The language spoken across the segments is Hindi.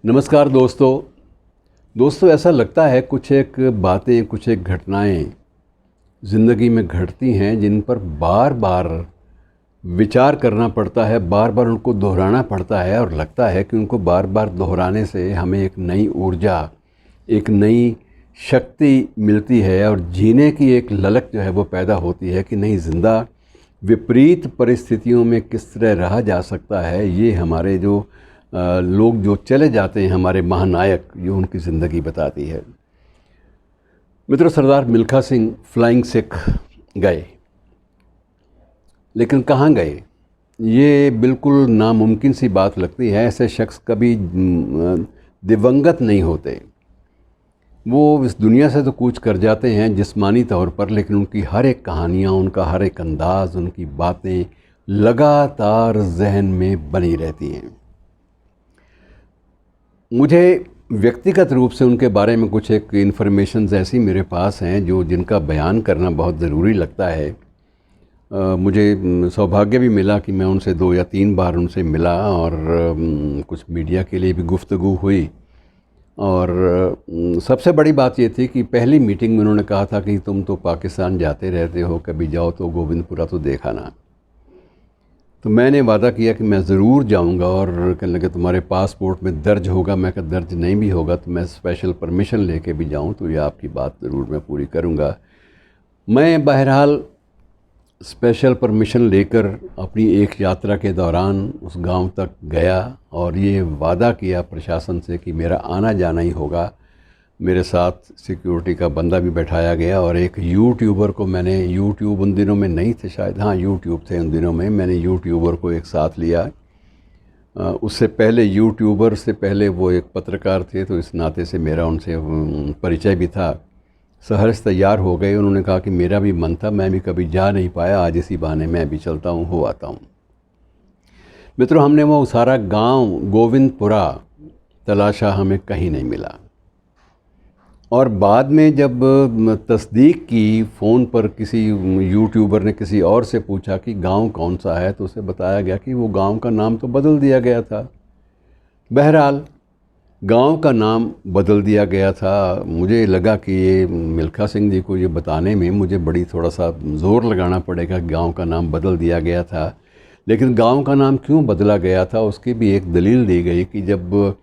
नमस्कार दोस्तों ऐसा लगता है कुछ एक बातें, कुछ एक घटनाएं ज़िंदगी में घटती हैं जिन पर बार बार विचार करना पड़ता है, बार बार उनको दोहराना पड़ता है और लगता है कि उनको बार बार दोहराने से हमें एक नई ऊर्जा, एक नई शक्ति मिलती है और जीने की एक ललक जो है वो पैदा होती है कि नहीं, ज़िंदा विपरीत परिस्थितियों में किस तरह रहा जा सकता है। ये हमारे जो लोग जो चले जाते हैं, हमारे महानायक, ये उनकी ज़िंदगी बताती है। मित्रों, सरदार मिल्खा सिंह फ्लाइंग सिख गए, लेकिन कहाँ गए ये बिल्कुल नामुमकिन सी बात लगती है। ऐसे शख्स कभी दिवंगत नहीं होते। वो इस दुनिया से तो कूच कर जाते हैं जिस्मानी तौर पर, लेकिन उनकी हर एक कहानियाँ, उनका हर एक अंदाज़, उनकी बातें लगातार जहन में बनी रहती हैं। मुझे व्यक्तिगत रूप से उनके बारे में कुछ एक इन्फॉर्मेशंस ऐसी मेरे पास हैं जिनका बयान करना बहुत ज़रूरी लगता है। मुझे सौभाग्य भी मिला कि मैं उनसे 2 या 3 बार उनसे मिला और कुछ मीडिया के लिए भी गुफ्तगू हुई। और सबसे बड़ी बात ये थी कि पहली मीटिंग में उन्होंने कहा था कि तुम तो पाकिस्तान जाते रहते हो, कभी जाओ तो गोविंदपुरा तो देखा ना। तो मैंने वादा किया कि मैं ज़रूर जाऊंगा और कहने लगे तुम्हारे पासपोर्ट में दर्ज होगा। मैं कहा दर्ज नहीं भी होगा तो मैं स्पेशल परमिशन लेके भी जाऊं तो ये आपकी बात ज़रूर मैं पूरी करूंगा। मैं बहरहाल स्पेशल परमिशन लेकर अपनी एक यात्रा के दौरान उस गांव तक गया और ये वादा किया प्रशासन से कि मेरा आना जाना ही होगा। मेरे साथ सिक्योरिटी का बंदा भी बैठाया गया और एक यूट्यूबर को मैंने, यूट्यूब उन दिनों में नहीं थे शायद, हाँ यूट्यूब थे उन दिनों में, मैंने यूट्यूबर को एक साथ लिया। उससे पहले यूट्यूबर से पहले वो एक पत्रकार थे, तो इस नाते से मेरा उनसे परिचय भी था। सहर्ष तैयार हो गए। उन्होंने कहा कि मेरा भी मन था, मैं भी कभी जा नहीं पाया, आज इसी बहाने मैं भी चलता हूँ, हो आता हूँ। मित्रों, हमने वो सारा गांव गोविंदपुरा तलाशा, हमें कहीं नहीं मिला। और बाद में जब तस्दीक की फ़ोन पर किसी यूट्यूबर ने किसी और से पूछा कि गांव कौन सा है, तो उसे बताया गया कि वो गांव का नाम तो बदल दिया गया था। बहरहाल गांव का नाम बदल दिया गया था। मुझे लगा कि ये मिल्खा सिंह जी को ये बताने में मुझे बड़ी थोड़ा सा ज़ोर लगाना पड़ेगा कि गांव का नाम बदल दिया गया था। लेकिन गांव का नाम क्यों बदला गया था उसकी भी एक दलील दी गई कि जब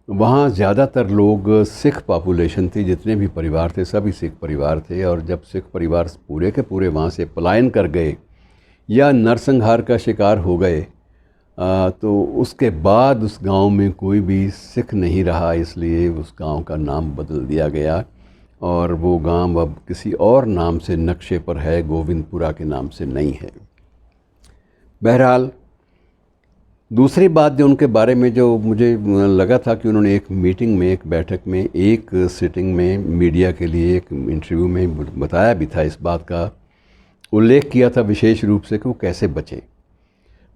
वहाँ ज़्यादातर लोग सिख पॉपुलेशन थी, जितने भी परिवार थे सभी सिख परिवार थे, और जब सिख परिवार पूरे के पूरे वहाँ से पलायन कर गए या नरसंहार का शिकार हो गए, तो उसके बाद उस गांव में कोई भी सिख नहीं रहा, इसलिए उस गांव का नाम बदल दिया गया और वो गांव अब किसी और नाम से नक्शे पर है, गोविंदपुरा के नाम से नहीं है। बहरहाल दूसरी बात जो उनके बारे में जो मुझे लगा था कि उन्होंने एक मीटिंग में, एक बैठक में, एक सिटिंग में मीडिया के लिए एक इंटरव्यू में बताया भी था, इस बात का उल्लेख किया था विशेष रूप से कि वो कैसे बचे।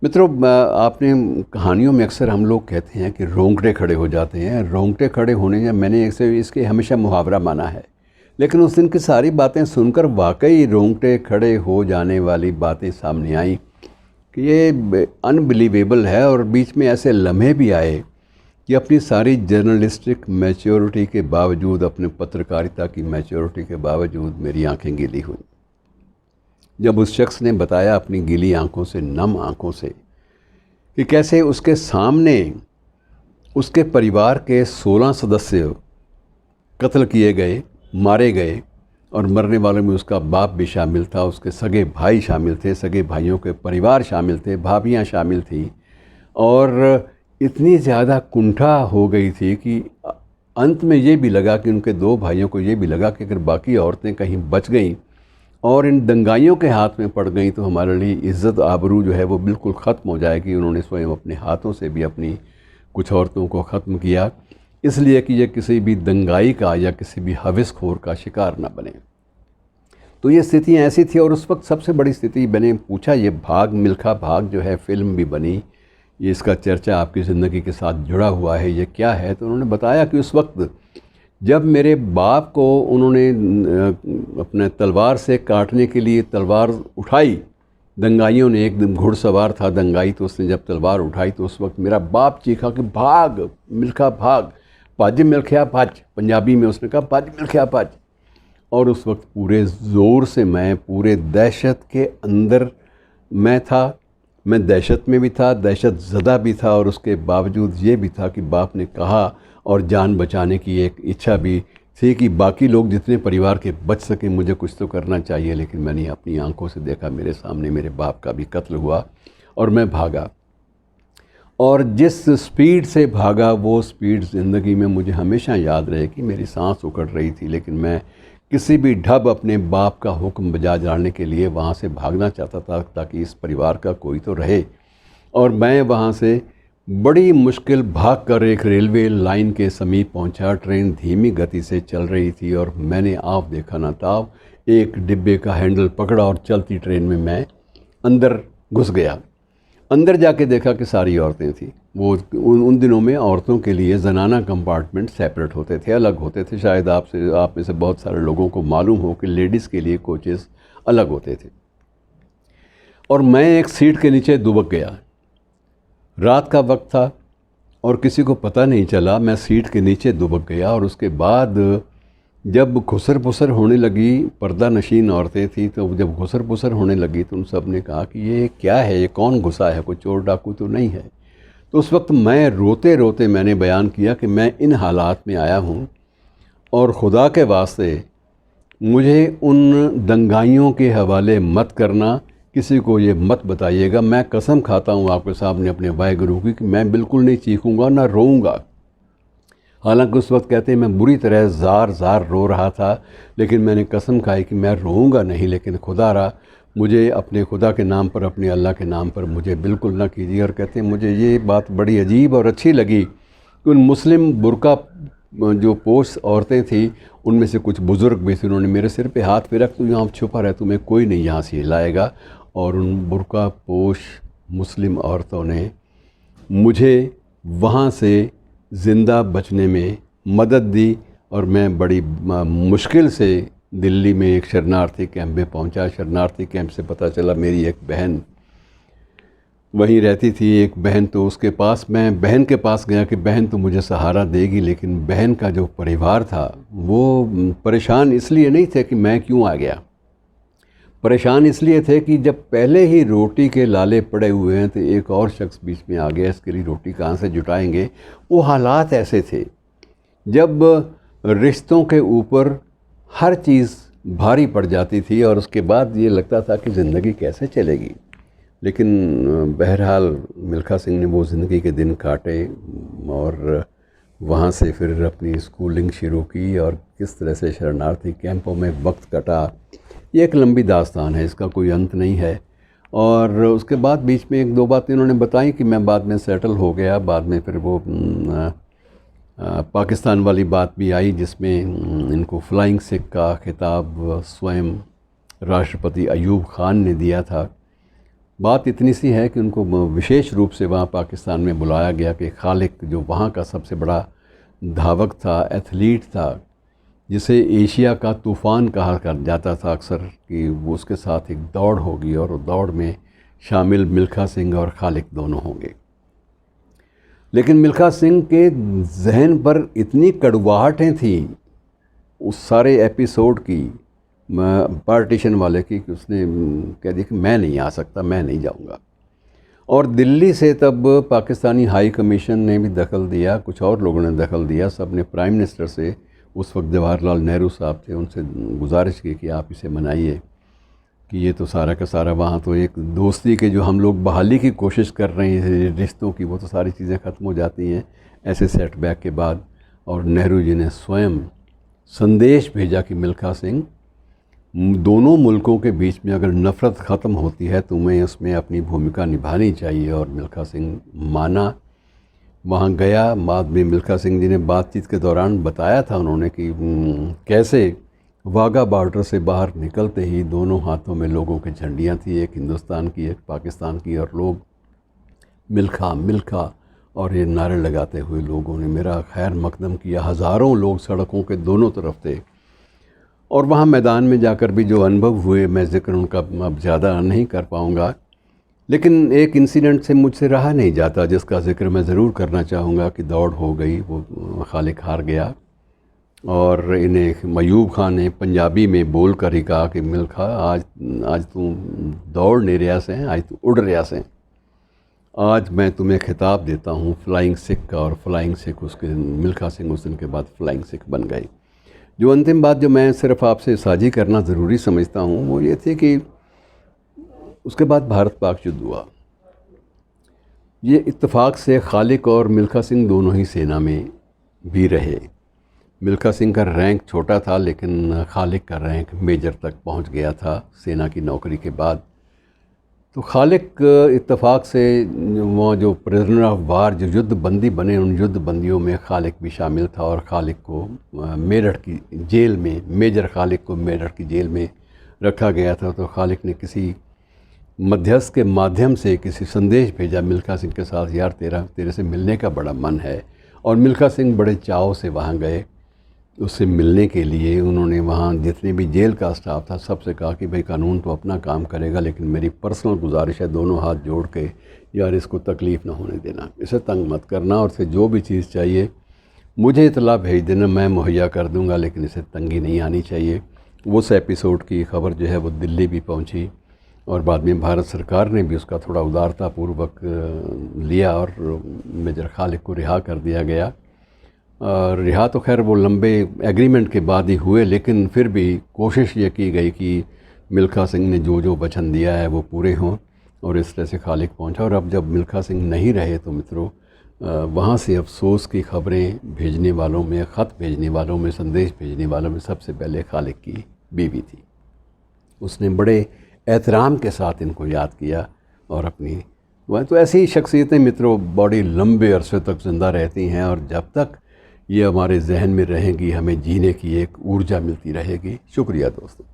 मित्रों, आपने कहानियों में अक्सर हम लोग कहते हैं कि रोंगटे खड़े हो जाते हैं। रोंगटे खड़े होने या मैंने इसके हमेशा मुहावरा माना है, लेकिन उस दिन की सारी बातें सुनकर वाकई रोंगटे खड़े हो जाने वाली बातें सामने आई कि ये अनबिलीवेबल है। और बीच में ऐसे लम्हे भी आए कि अपनी सारी जर्नलिस्टिक मैच्योरिटी के बावजूद, अपने पत्रकारिता की मैच्योरिटी के बावजूद मेरी आंखें गीली हुई जब उस शख्स ने बताया अपनी गीली आंखों से, नम आंखों से, कि कैसे उसके सामने उसके परिवार के 16 सदस्य कत्ल किए गए, मारे गए, और मरने वालों में उसका बाप भी शामिल था, उसके सगे भाई शामिल थे, सगे भाइयों के परिवार शामिल थे, भाभियां शामिल थी। और इतनी ज़्यादा कुंठा हो गई थी कि अंत में ये भी लगा कि उनके 2 भाइयों को ये भी लगा कि अगर बाकी औरतें कहीं बच गईं और इन दंगाइयों के हाथ में पड़ गई तो हमारे लिए इज़्ज़त आबरू जो है वो बिल्कुल ख़त्म हो जाएगी। उन्होंने स्वयं अपने हाथों से भी अपनी कुछ औरतों को ख़त्म किया, इसलिए कि ये किसी भी दंगाई का या किसी भी हविसखोर का शिकार न बने। तो ये स्थितियाँ ऐसी थी। और उस वक्त सबसे बड़ी स्थिति, मैंने पूछा ये भाग मिल्खा भाग जो है, फ़िल्म भी बनी, ये इसका चर्चा आपकी ज़िंदगी के साथ जुड़ा हुआ है, ये क्या है? तो उन्होंने बताया कि उस वक्त जब मेरे बाप को उन्होंने अपने तलवार से काटने के लिए तलवार उठाई, दंगाइयों ने, एक दिन घुड़सवार था दंगाई, तो उसने जब तलवार उठाई तो उस वक्त मेरा बाप चीखा कि भाग मिल्खा भाग, भज मिल्खिया भज, पंजाबी में उसने कहा भज मिल्खिया भज। और उस वक्त पूरे ज़ोर से, मैं पूरे दहशत के अंदर मैं था, मैं दहशत में भी था, दहशत ज़दा भी था, और उसके बावजूद ये भी था कि बाप ने कहा, और जान बचाने की एक इच्छा भी थी कि बाकी लोग जितने परिवार के बच सके, मुझे कुछ तो करना चाहिए। लेकिन मैंने अपनी आंखों से देखा मेरे सामने मेरे बाप का भी कत्ल हुआ, और मैं भागा। और जिस स्पीड से भागा वो स्पीड ज़िंदगी में मुझे हमेशा याद रहेगी। मेरी सांस उखड़ रही थी, लेकिन मैं किसी भी ढब अपने बाप का हुक्म बजा जाने के लिए वहाँ से भागना चाहता था, ताकि इस परिवार का कोई तो रहे। और मैं वहाँ से बड़ी मुश्किल भागकर एक रेलवे लाइन के समीप पहुँचा। ट्रेन धीमी गति से चल रही थी, और मैंने आप देखा ना ताव एक डिब्बे का हैंडल पकड़ा, और चलती ट्रेन में मैं अंदर घुस गया। अंदर जाके देखा कि सारी औरतें थीं। वो उन दिनों में औरतों के लिए ज़नाना कंपार्टमेंट सेपरेट होते थे, अलग होते थे। शायद आप में से बहुत सारे लोगों को मालूम हो कि लेडीज़ के लिए कोचेस अलग होते थे। और मैं एक सीट के नीचे दुबक गया। रात का वक्त था और किसी को पता नहीं चला, मैं सीट के नीचे दुबक गया। और उसके बाद जब घुसर पुसर होने लगी, पर्दा नशीन औरतें थी, तो जब घुसर पुसर होने लगी तो उन सब ने कहा कि ये क्या है, ये कौन घुसा है, कोई चोर डाकू तो नहीं है। तो उस वक्त मैं रोते रोते मैंने बयान किया कि मैं इन हालात में आया हूँ, और खुदा के वास्ते मुझे उन दंगाइयों के हवाले मत करना, किसी को ये मत बताइएगा। मैं कसम खाता हूँ आपके सामने अपने वाहेगुरु की कि मैं बिल्कुल नहीं चीखूँगा ना रोऊँगा। हालांकि उस वक्त कहते हैं मैं बुरी तरह ज़ार ज़ार रो रहा था, लेकिन मैंने कसम खाई कि मैं रोऊंगा नहीं। लेकिन खुदा रहा, मुझे अपने खुदा के नाम पर, अपने अल्लाह के नाम पर मुझे बिल्कुल ना कीजिए। और कहते हैं मुझे ये बात बड़ी अजीब और अच्छी लगी कि उन मुस्लिम बुरका जो पोश औरतें थी, उनमें से कुछ बुज़ुर्ग भी थे, उन्होंने मेरे सिर पे हाथ फेरा, तू यहाँ छुपा रह, तुम्हें कोई नहीं यहाँ से हिलाएगा। और उन बुरका पोश मुस्लिम औरतों ने मुझे वहाँ से ज़िंदा बचने में मदद दी। और मैं बड़ी मुश्किल से दिल्ली में एक शरणार्थी कैंप में पहुँचा। शरणार्थी कैंप से पता चला मेरी एक बहन वहीं रहती थी, एक बहन, तो उसके पास, मैं बहन के पास गया कि बहन तो मुझे सहारा देगी। लेकिन बहन का जो परिवार था वो परेशान इसलिए नहीं थे कि मैं क्यों आ गया, परेशान इसलिए थे कि जब पहले ही रोटी के लाले पड़े हुए हैं तो एक और शख्स बीच में आ गया, इसके लिए रोटी कहाँ से जुटाएंगे। वो हालात ऐसे थे जब रिश्तों के ऊपर हर चीज़ भारी पड़ जाती थी, और उसके बाद ये लगता था कि ज़िंदगी कैसे चलेगी। लेकिन बहरहाल मिल्खा सिंह ने वो ज़िंदगी के दिन काटे, और वहाँ से फिर अपनी स्कूलिंग शुरू की, और किस तरह से शरणार्थी कैंपों में वक्त कटा, ये एक लंबी दास्तान है, इसका कोई अंत नहीं है। और उसके बाद बीच में एक दो बातें इन्होंने बताई कि मैं बाद में सेटल हो गया। बाद में फिर वो पाकिस्तान वाली बात भी आई, जिसमें इनको फ्लाइंग सिख का खिताब स्वयं राष्ट्रपति अयूब खान ने दिया था। बात इतनी सी है कि उनको विशेष रूप से वहाँ पाकिस्तान में बुलाया गया कि खालिक, जो वहाँ का सबसे बड़ा धावक था, एथलीट था, जिसे एशिया का तूफ़ान कहा कर जाता था अक्सर, कि वो उसके साथ एक दौड़ होगी, और दौड़ में शामिल मिल्खा सिंह और खालिक दोनों होंगे। लेकिन मिल्खा सिंह के जहन पर इतनी कड़वाहटें थीं उस सारे एपिसोड की, पार्टीशन वाले की, कि उसने कह दिया कि मैं नहीं आ सकता, मैं नहीं जाऊंगा। और दिल्ली से तब पाकिस्तानी हाई कमीशन ने भी दखल दिया, कुछ और लोगों ने दखल दिया, सब ने प्राइम मिनिस्टर से, उस वक्त जवाहरलाल नेहरू साहब थे, उनसे गुजारिश की कि आप इसे मनाइए कि ये तो सारा का सारा, वहाँ तो एक दोस्ती के जो हम लोग बहाली की कोशिश कर रहे हैं रिश्तों की, वो तो सारी चीज़ें ख़त्म हो जाती हैं ऐसे सेटबैक के बाद। और नेहरू जी ने स्वयं संदेश भेजा कि मिल्खा सिंह, दोनों मुल्कों के बीच में अगर नफ़रत ख़त्म होती है तुम्हें उसमें अपनी भूमिका निभानी चाहिए। और मिल्खा सिंह माना, वहाँ गया। बाद में मिल्खा सिंह जी ने बातचीत के दौरान बताया था उन्होंने कि कैसे वाघा बॉर्डर से बाहर निकलते ही दोनों हाथों में लोगों की झंडियाँ थी, एक हिंदुस्तान की, एक पाकिस्तान की, और लोग मिल्खा मिल्खा और ये नारे लगाते हुए लोगों ने मेरा खैर मकदम किया। हज़ारों लोग सड़कों के दोनों तरफ थे। और वहाँ मैदान में जाकर भी जो अनुभव हुए, मैं ज़िक्र उनका अब ज़्यादा नहीं कर पाऊँगा, लेकिन एक इंसिडेंट से मुझसे रहा नहीं जाता जिसका ज़िक्र मैं ज़रूर करना चाहूँगा कि दौड़ हो गई, वो खालिक हार गया और इन्हें मयूब खान ने पंजाबी में बोल कर ही कहा कि मिल्खा आज आज तू दौड़ नहीं रहा से, आज तू उड़ रहा से, आज मैं तुम्हें खिताब देता हूँ फ्लाइंग सिख का। और फ्लाइंग सिख उसके मिल्खा सिंह उस दिन के बाद फ्लाइंग सिख बन गई। जो अंतिम बात जो मैं सिर्फ आपसे साझी करना ज़रूरी समझता हूँ वो ये थी कि उसके बाद भारत पाक युद्ध हुआ। ये इत्तेफाक से खालिक और मिल्खा सिंह दोनों ही सेना में भी रहे। मिल्खा सिंह का रैंक छोटा था लेकिन खालिक का रैंक मेजर तक पहुंच गया था सेना की नौकरी के बाद। तो खालिक इत्तेफाक से वहाँ जो प्रिजनर ऑफ वार जो युद्ध बंदी बने, उन युद्ध बंदियों में खालिक भी शामिल था और खालिक को मेरठ की जेल में, मेजर खालिक को मेरठ की जेल में रखा गया था। तो खालिक ने किसी मध्यस्थ के माध्यम से किसी संदेश भेजा मिल्खा सिंह के साथ, यार तेरे से मिलने का बड़ा मन है। और मिल्खा सिंह बड़े चाव से वहाँ गए उससे मिलने के लिए। उन्होंने वहाँ जितने भी जेल का स्टाफ था सबसे कहा कि भाई कानून तो अपना काम करेगा, लेकिन मेरी पर्सनल गुजारिश है, दोनों हाथ जोड़ के, यार इसको तकलीफ़ ना होने देना, इसे तंग मत करना, और इसे जो भी चीज़ चाहिए मुझे इतला भेज देना, मैं मुहैया कर दूंगा, लेकिन इसे तंगी नहीं आनी चाहिए। उस एपिसोड की खबर जो है वो दिल्ली भी पहुंची और बाद में भारत सरकार ने भी उसका थोड़ा उदारतापूर्वक लिया और मेजर खालिक को रिहा कर दिया गया। रिहा तो खैर वो लंबे एग्रीमेंट के बाद ही हुए, लेकिन फिर भी कोशिश ये की गई कि मिल्खा सिंह ने जो जो वचन दिया है वो पूरे हों, और इस तरह से खालिक पहुंचा। और अब जब मिल्खा सिंह नहीं रहे तो मित्रों वहाँ से अफसोस की खबरें भेजने वालों में, ख़त भेजने वालों में, संदेश भेजने वालों में सबसे पहले खालिक की बीवी थी। उसने बड़े एहतराम के साथ इनको याद किया और अपनी वह तो ऐसी शख्सियतें मित्रों बड़ी लंबे अरसे तक ज़िंदा रहती हैं, और जब तक ये हमारे जहन में रहेंगी हमें जीने की एक ऊर्जा मिलती रहेगी। शुक्रिया दोस्तों।